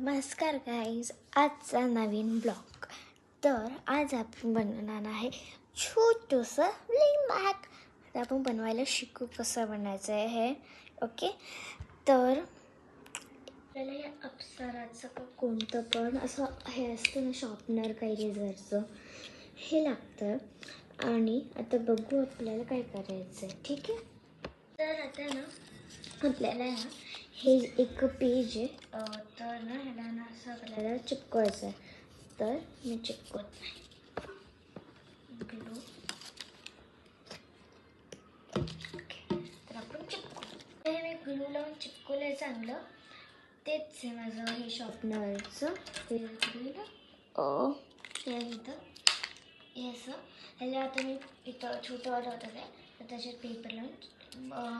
नमस्कार गाईज, आजचा नवीन ब्लॉग. तर आज आपण बनवणार आहे छोटंसं ब्लिंग बॅग. तर आपण बनवायला शिकू कसं बनायचं आहे हे. ओके, तर आपल्याला या अप्सराचं कोणतं पण असं हे असतं ना, शॉर्पनर काही रेझरचं हे लागतं. आणि आता बघू आपल्याला काय करायचं आहे. ठीक आहे, तर आता ना आपल्याला ना हे एक पेज आहे, तर ना ह्याला ना असं आपल्याला चिपकवायचं आहे. तर मी चिपकवत नाही, ग्लू. ओके, तर आपण चिपकवू. हे मी ग्लू लावून चिपकवलं आहे चांगलं. तेच आहे माझं हे शॉर्पनरचं हे दिलं ते इथं हे असं. ह्याला आता मी इथं छोटं वाटत होतं काय, तर त्याच्यात पेपर लावून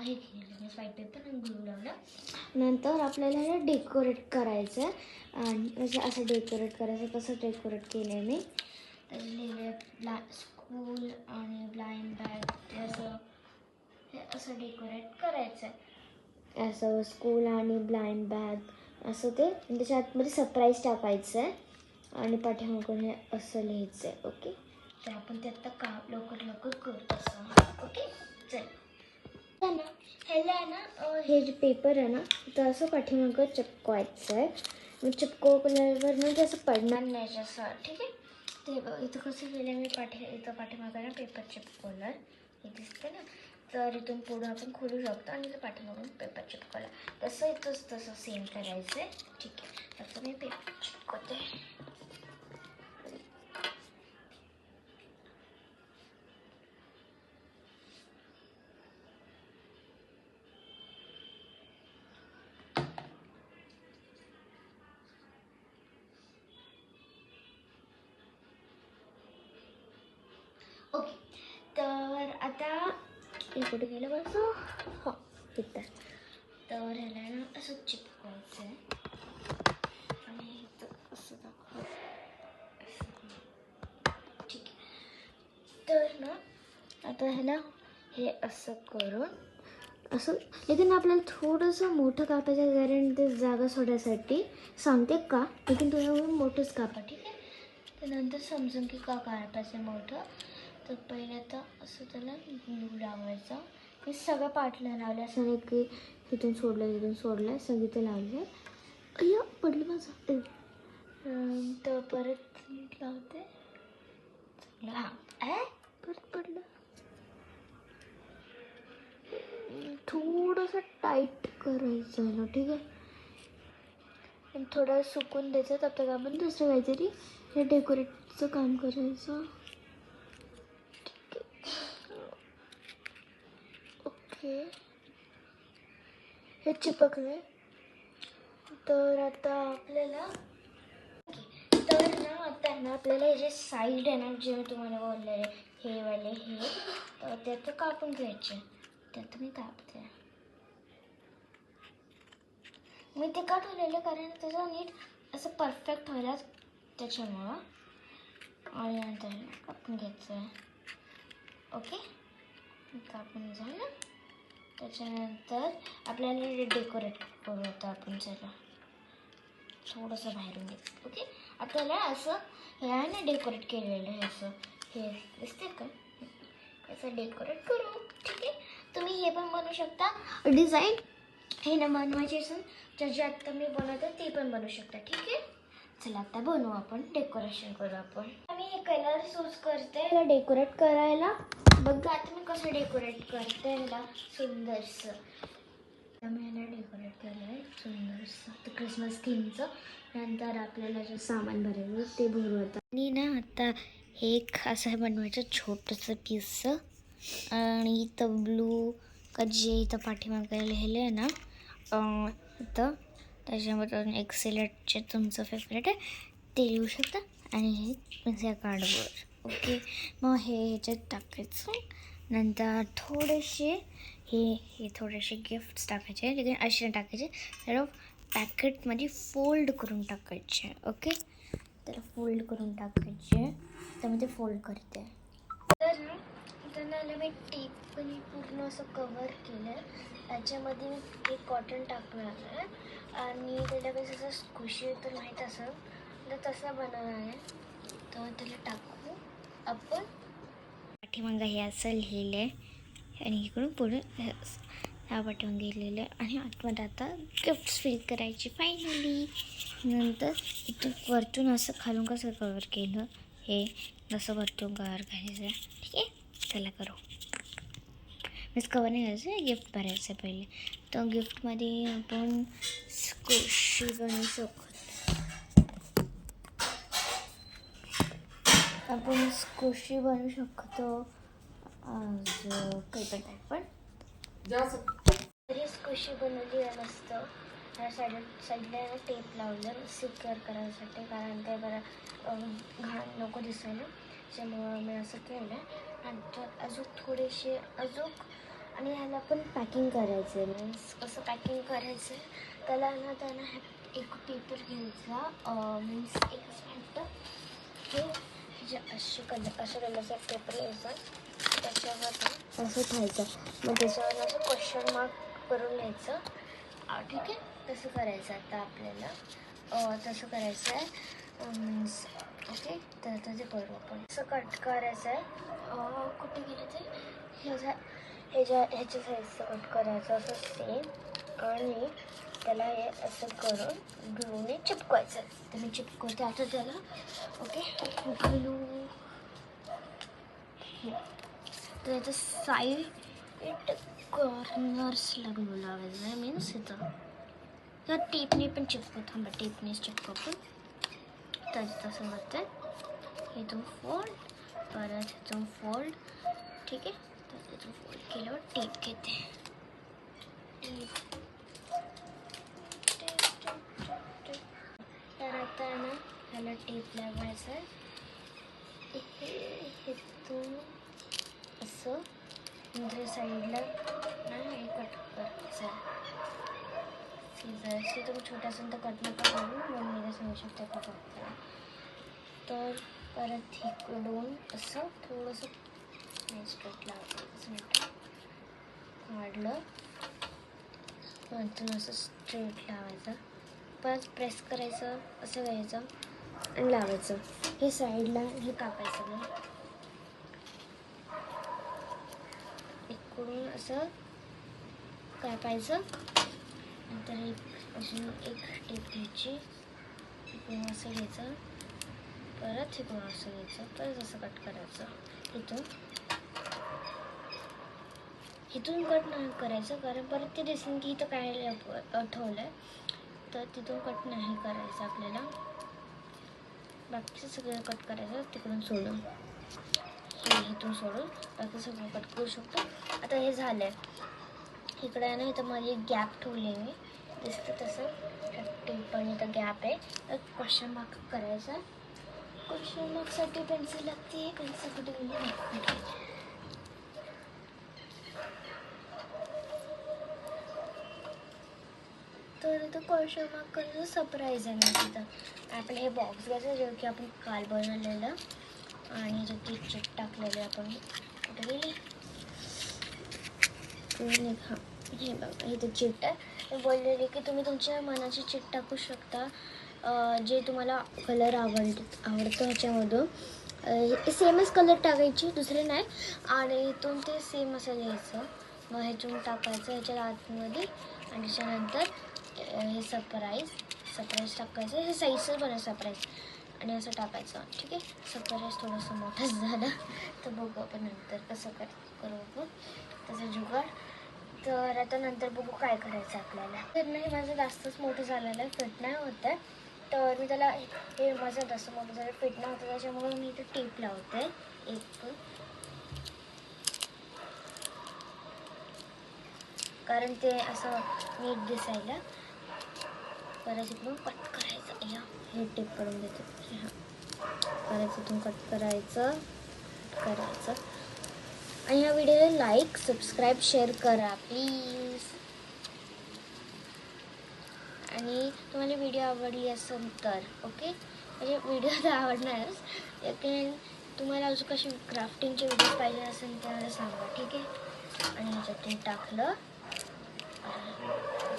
हे केलं, व्हाईट पेपर आणि ग्लू लावलं. नंतर आपल्याला हे डेकोरेट करायचं आहे. आणि म्हणजे असं डेकोरेट करायचं, तसं डेकोरेट केलं आहे मी. त्याचं लिहिलं स्कूल आणि ब्लाइंड बॅग. ते असं हे असं डेकोरेट करायचं आहे, असं स्कूल आणि ब्लाइंड बॅग असं ते. आणि त्याच्या आतमध्ये सरप्राईज टाकायचं आहे आणि पाठीमागून हे असं लिहायचं आहे. ओके, तर आपण ते आता लवकर लवकर करू तसं. ओके, चल ना ह्याला आहे ना हे जे पेपर आहे ना तर असं पाठीमागं चिपकवायचं आहे. मग चिपकवल्यावर ना ते असं पडणार नाही असं. ठीक आहे, ते बघ इथं कसं केलं मी इथं पाठीमागं ना पेपर चिपकवलं, हे दिसतं ना. तर इथून पुढं आपण खोलू शकतो आणि इथं पाठीमागून पेपर चिपकवला. तसं इथंच तसं सेम करायचं आहे. ठीक आहे, आता मी पेपर चिपकवते. ओके, तर आता हे कुठे गेलं बसं. हो इथं. तर ह्याला ना असं चिपकवायचं आहे आणि इथं असं दाखव. ठीक आहे, तर ना आता ह्याला हे असं करून असं लेकिन आपल्याला थोडंसं मोठं कापायचं, कारण ते जागा सोडायसाठी सांगते का, लेकिन तुझ्या मोठंच कापा. ठीक आहे, तर नंतर समजून की का कापायचं मोठं. तर पहिले आता असं त्याला ग्लू लावायचा. मी सगळं पाठला लावलं, असं नाही की इथून सोडलं सगळं लावलं. अय्या पडलं माझं. तर परत लावते. हां परत पडलं. थोडंसं टाईट करायचं आहे ना. ठीक आहे, आणि थोडं सुकून द्यायचं. तब तक आपण दुसरं काहीतरी हे डेकोरेटचं काम करायचं. ओके, हे चिपकले. तर आता आपल्याला तर ना आता ना आपल्याला हे जे साईड आहे ना, जे मी तुम्हाला बोलले हे वाले हे ते आता कापून घ्यायचे. ते आता मी कापते. मी ते का ठेवलेलं कारण त्याचं नीट असं परफेक्ट व्हायला, त्याच्यामुळं. आणि नंतर कापून घ्यायचं आहे. ओके, कापून झालं. त्याच्यानंतर आपल्याला डेकोरेट करू आता आपण. चला थोडंसं बाहेरून घ्यायचं. ओके, आपल्याला असं हे आहे ना डेकोरेट केलेलं आहे, असं हे दिसते का, असं डेकोरेट करू. ठीक आहे, तुम्ही हे पण बनवू शकता डिझाईन. हे ना बनवायचे असेल ज्याची आत्ता मी बनवते ते पण बनवू शकता. ठीक आहे, चला आता बनवू आपण, डेकोरेशन करू आपण. मी हे कलर चूज करते याला डेकोरेट करायला. बघा आता मी कसं डेकोरेट करते याला सुंदरसं. मी याला डेकोरेट केलं आहे सुंदरसं ते क्रिसमस थीमचं. नंतर आपल्याला जे सामान भरायचं ते भरू आता. आणि ना आता हे एक असं बनवायचं छोटंसं पीसचं. आणि इथं ब्लू का जे इथं पाठीमागे लिहिलं आहे ना इथं, त्याच्यामध्ये एक्सेलेटचे तुमचं फेवरेट आहे ते लिहू शकता. आणि हे पिझ्झा कार्डवर. ओके, मग हे ह्याच्यात टाकायचं. नंतर थोडेसे हे थोडेसे गिफ्ट्स टाकायचे, लेकिन असे नाही टाकायचे, तर पॅकेटमध्ये फोल्ड करून टाकायचे. ओके, तर फोल्ड करून टाकायचे, त्यामध्ये फोल्ड करते. तर त्यांना याला मी टेपने पूर्ण असं कवर केलं आहे. त्याच्यामध्ये मी एक कॉटन टाकणार आहे आणि त्याला कसं असं स्क्विशी तर माहीत असेल तर तसं बनवणार आहे. तर त्याला टाकू आपण. पाठीमागं हे असं लिहिलं आहे आणि इकडून पुढे ह्या पाठीमागे लिहिलेलं आहे आणि आतमध्ये आता गिफ्ट्स फिल करायची फायनली. नंतर इथून वरतून असं खालून कसं कवर केलं हे जसं वरतून कवर करायचं. ठीक आहे, चला करू. मीच कवर नाही करायचं, गिफ्ट भरायचं पहिले. तर गिफ्टमध्ये आपण स्क्विशी बनवू शकतो. आपण स्क्विशी बनवू शकतो. काही पण टाईप तरी स्क्विशी बनवली आहे मस्त. ह्या साईडला टेप लावलं सिक्युअर करायसाठी, कारण ते बरं घाण नको दिसायला. त्याच्यामुळं मी असं केलं आहे. नंतर अजून थोडेसे आणि ह्याला पण पॅकिंग करायचं आहे. मीन्स कसं पॅकिंग करायचं आहे त्याला त्यांना एक पेपर घ्यायचा. मीन्स एक असं हे जे अशा कलरचा पेपर घ्यायचा, त्याच्यावर असं ठेवायचं. मग त्याच्यावर असं क्वेश्चन मार्क करून घ्यायचं. ठीक आहे, तसं करायचं आता आपल्याला. तसं करायचं आहे मीन्स. ओके, तर आता ते करू आपण. असं कट करायचं आहे. कुठे गेलं ते ह्याच्या साईजचं कट करायचं असं सेम आणि त्याला हे असं करून ग्लूने चिपकवायचं. तर मी चिपकवते आता त्याला. Okay, glue. तर याचं साईड कॉर्नर्सला ग्लू लावायचं आहे. मीन्स इथं त्या टेपने पण चिपकव. थांबा, टेपनेच चिपकव पण. तर तसं होतं. इथून फोल्ड, परत इथून फोल्ड. ठीक आहे, तर इथून फोल्ड केल्यावर टेप घेते. तर आता ना ह्याला टेप लावायचं आहे. इथून असं दुसऱ्या साईडला ना हे कट करायचं आहे. सीझर्स तुम्ही छोटा असेल तर कट नका करू, मम्मीला सांगू शकता का कट करा. तर परत इकडून असं थोडंसं स्ट्रेट लावायचं. काढलं, नंतर असं स्ट्रेट लावायचं. परत प्रेस करायचं, असं करायचं आणि लावायचं. हे साईडला हे कापायचं ना इकडून असं कापायचं. नंतर अजून एक टेप घ्यायची, इकडून असं घ्यायचं, परत इकडून असं घ्यायचं, परत असं कट करायचं. इथून कट नाही करायचं, कारण परत ते दिसेल की इथं काय ठेवलं आहे. तर तिथून कट नाही करायचं आपल्याला. बाकीचं सगळं कट करायचं तिकडून सोडून, हे इथून सोडून बाकी सगळं कट करू शकतो. आता हे झालं आहे. इकडे आहे ना, इथं मध्ये एक गॅप ठेवले मी, दिसतं तसं टेप पण इथं गॅप आहे. तर क्वेश्चन मार्क करायचा. क्वेश्चन मार्कसाठी पेन्सिल लागते. पेन्सिल कुठे गेली? तर इथं क्वेश्चन मार्क करायचं. सरप्राईज आहे ना तिथं. आपलं हे बॉक्स घ्यायचं जे की आपण काल बनवलेलं आणि जे ती चिट टाकलेली आपण कुठे गेली हां, हे बघा इथं चिट आहे. मी बोललेली की तुम्ही तुमच्या मनाची चिट टाकू शकता, जे तुम्हाला कलर आवडतो ह्याच्यामधून. सेमच कलर टाकायची, दुसरे नाही. आणि इथून ते सेम असं घ्यायचं, मग ह्याच्यातून टाकायचं ह्याच्या आतमध्ये. आणि त्याच्यानंतर हे सरप्राईज टाकायचं. हे साईजच बनवायचं सरप्राईज आणि असं टाकायचं. ठीक आहे, सरप्राईज थोडंसं मोठंच झालं तर बघू आपण नंतर कसं करू आपण तसं जुगाड. तर आता नंतर बघू काय करायचं आपल्याला. तर नाही, माझं जास्तच मोठं झालेलं आहे, फिट नाही होत आहे. तर मी त्याला हे माझं जास्त मोठं झालं, फिट नाही होतं, त्याच्यामुळे मी इथे टेप लावते एक, कारण ते असं नीट दिसायला. परत इकडून कट करायचं. हे टेप करून देते. हां, परत इथून कट करायचं. आणि या व्हिडिओला लाईक, सबस्क्राईब, शेअर करा प्लीज. आणि तुम्हाला व्हिडिओ आवडली असेल तर ओके, म्हणजे व्हिडिओ तर आवडणारच, लेकिन तुम्हाला अजून कशी क्राफ्टिंगचे व्हिडिओज पाहिजे असेल ते मला सांगा, ठीक आहे. आणि ह्याच्यात ते टाकलं,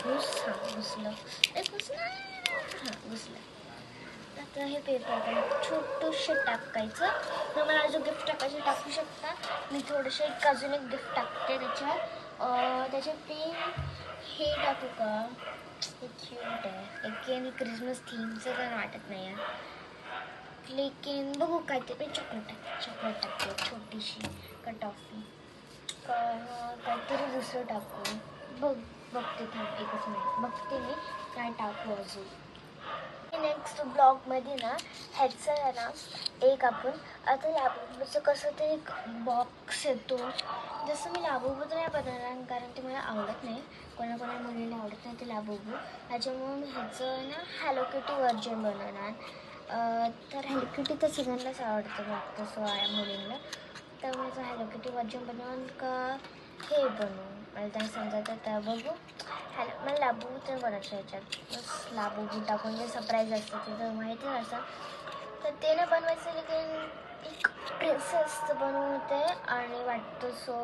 घुसलं, घुसलं. आता हे पेपर छोटूशे टाकायचं. तुम्हाला अजून गिफ्ट टाकायचे टाकू शकता. मी थोडेसे अजून एक गिफ्ट टाकते त्याच्यात ते हे टाकू का, हे क्यूट आहे लेकिन क्रिसमस थीमचं तर वाटत नाही आहे, लेकिन बघू काय ते. चॉकलेट टाकते छोटीशी का टॉफी का काहीतरी दुसरं टाकू. बघते थांब एकच मिनिट, बघते मी काय टाकू अजून. नेक्स्ट ब्लॉगमध्ये ना ह्याचं आहे ना एक आपण आता लाबूबूचं कसं ते एक बॉक्स येतो, जसं मी लाबूबू तर नाही बनवणार कारण ते मला आवडत नाही, कोणाकोणा मुलीला आवडत नाही ते लाबूबू. त्याच्यामुळे मी ह्याचं ना हॅलो किटी व्हर्जन बनवणार. तर हॅलो किटी तर सगळ्यांनाच आवडतं वाटतं, सो मुलींना. तर माझं हॅलो किटी व्हर्जन बनवून का हे बनवू मला त्यांना समजायचं. तर बघू मला लाबूबू तर बनायचं ह्याच्यात, बस लाबूबू टाकून जे सरप्राईज असतं ते तर माहिती नसतं. तर ते नाही बनवायचं, लेकिन एक प्रिन्सेसचं बनवते आणि वाटतं सो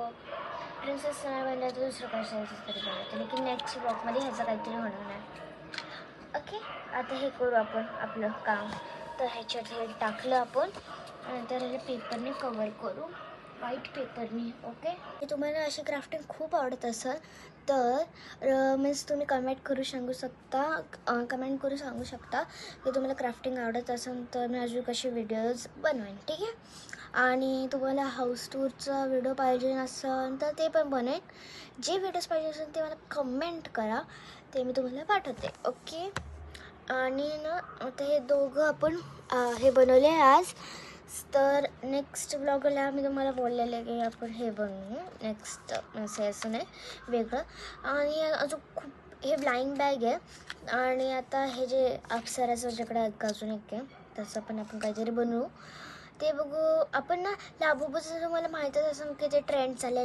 प्रिन्सेस नाही बनलं तर दुसरं कशाचं तरी बनवते, लेकिन नेक्स्ट ब्लॉगमध्ये ह्याचं काहीतरी होणार नाही. ओके, आता हे करू आपण आपलं काम. तर ह्याच्यात हे टाकलं आपण, नंतर हे पेपरने कवर करू, व्हाईट पेपरनी. ओके, तुम्हाला अशी क्राफ्टिंग खूप आवडत असेल तर मीन्स तुम्ही कमेंट करून सांगू शकता की तुम्हाला क्राफ्टिंग आवडत असेल तर मी अजून कसे व्हिडिओज बनवेन, ठीक आहे. आणि तुम्हाला हाऊस टूरचा व्हिडिओ पाहिजे नसेल तर ते पण बनेन. जे व्हिडिओज पाहिजे असेल ते मला कमेंट करा, ते मी तुम्हाला पाठवते. ओके, आणि ना आता हे दोघं आपण हे बनवले आज. तर नेक्स्ट ब्लॉगला मी तुम्हाला बोललेलं आहे की आपण हे बनवू नेक्स्ट, असं नाही वेगळं. आणि अजून खूप हे ब्लाइंग बॅग आहे. आणि आता हे जे अप्सराचं ज्याकडे अजून एक आहे तसं पण आपण काहीतरी बनवू, ते बघू आपण ना. लाबूबूचं तुम्हाला माहीतच असेल की ते ट्रेंड चाललं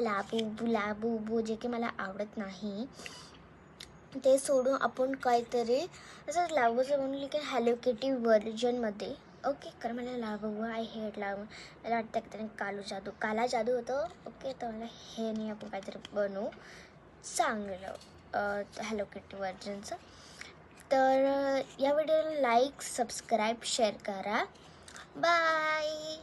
लाबूबू जे की मला आवडत नाही. ते सोडून आपण काहीतरी असं लाबूचं बनवलं की हॅलो किटी व्हर्जनमध्ये. ओके, कारण मला लाबूबू आय हेट लाबू, मला वाटतं की त्याने काला जादू होतं. ओके, तर मला हे नाही, आपण काहीतरी बनवू चांगलं हॅलो किटी व्हर्जनचं. तर या व्हिडिओला लाईक, सबस्क्राईब, शेअर करा. बाय.